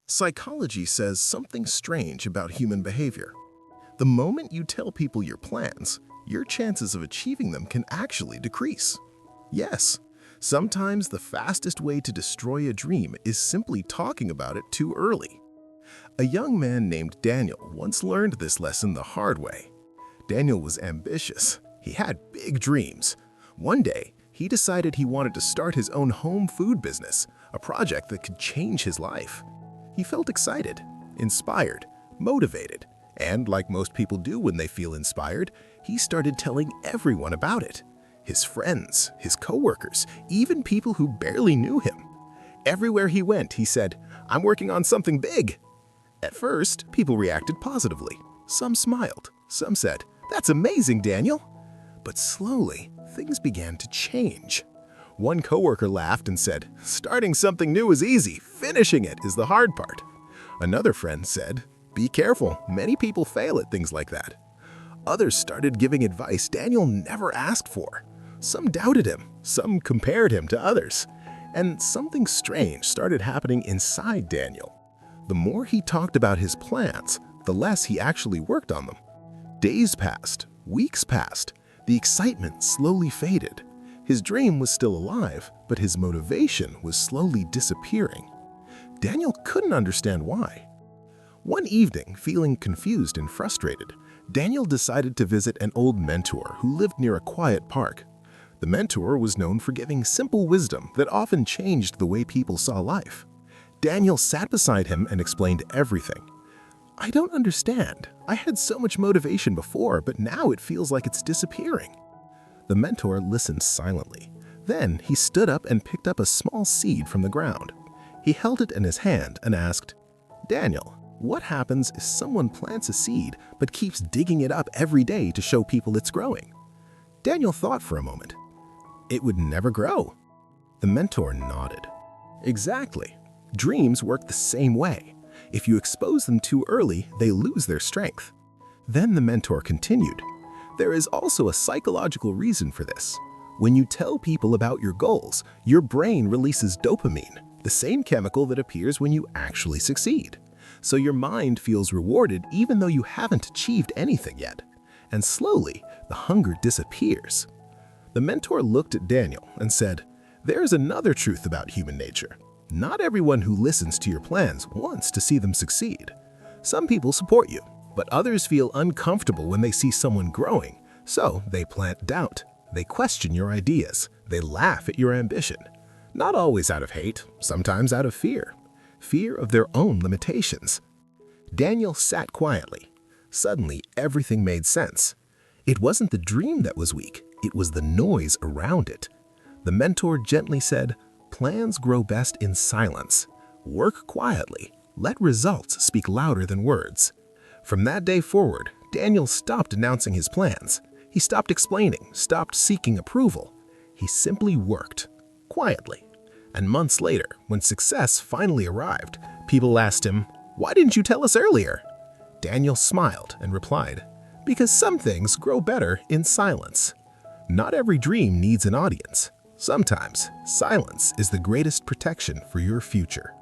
Psychology says something strange about human behavior. The moment you tell people your plans, your chances of achieving them can actually decrease. Yes, sometimes the fastest way to destroy a dream is simply talking about it too early. A young man named Daniel once learned this lesson the hard way. Daniel was ambitious. He had big dreams. One day, he decided he wanted to start his own home food business, a project that could change his life. He felt excited, inspired, motivated, and like most people do when they feel inspired, he started telling everyone about it. His friends, his coworkers, even people who barely knew him. Everywhere he went, he said, "I'm working on something big." At first, people reacted positively. Some smiled, some said, "That's amazing, Daniel." But slowly, things began to change. One coworker laughed and said, "Starting something new is easy, finishing it is the hard part." Another friend said, "Be careful, many people fail at things like that." Others started giving advice Daniel never asked for. Some doubted him, some compared him to others. And something strange started happening inside Daniel. The more he talked about his plans, the less he actually worked on them. Days passed, weeks passed, the excitement slowly faded. His dream was still alive, but his motivation was slowly disappearing. Daniel couldn't understand why. One evening, feeling confused and frustrated, Daniel decided to visit an old mentor who lived near a quiet park. The mentor was known for giving simple wisdom that often changed the way people saw life. Daniel sat beside him and explained everything. "I don't understand. I had so much motivation before, but now it feels like it's disappearing." The mentor listened silently. Then he stood up and picked up a small seed from the ground. He held it in his hand and asked, "Daniel, what happens if someone plants a seed but keeps digging it up every day to show people it's growing?" Daniel thought for a moment. "It would never grow." The mentor nodded. "Exactly. Dreams work the same way. If you expose them too early, they lose their strength." Then the mentor continued, "There is also a psychological reason for this. When you tell people about your goals, your brain releases dopamine, the same chemical that appears when you actually succeed. So your mind feels rewarded even though you haven't achieved anything yet. And slowly, the hunger disappears." The mentor looked at Daniel and said, "There is another truth about human nature. Not everyone who listens to your plans wants to see them succeed. Some people support you, but others feel uncomfortable when they see someone growing, so they plant doubt. They question your ideas. They laugh at your ambition. Not always out of hate, sometimes out of fear. Fear of their own limitations." Daniel sat quietly. Suddenly, everything made sense. It wasn't the dream that was weak, it was the noise around it. The mentor gently said, "Plans grow best in silence. Work quietly. Let results speak louder than words." From that day forward, Daniel stopped announcing his plans. He stopped explaining, stopped seeking approval. He simply worked, quietly. And months later, when success finally arrived, people asked him, "Why didn't you tell us earlier?" Daniel smiled and replied, "Because some things grow better in silence." Not every dream needs an audience. Sometimes, silence is the greatest protection for your future.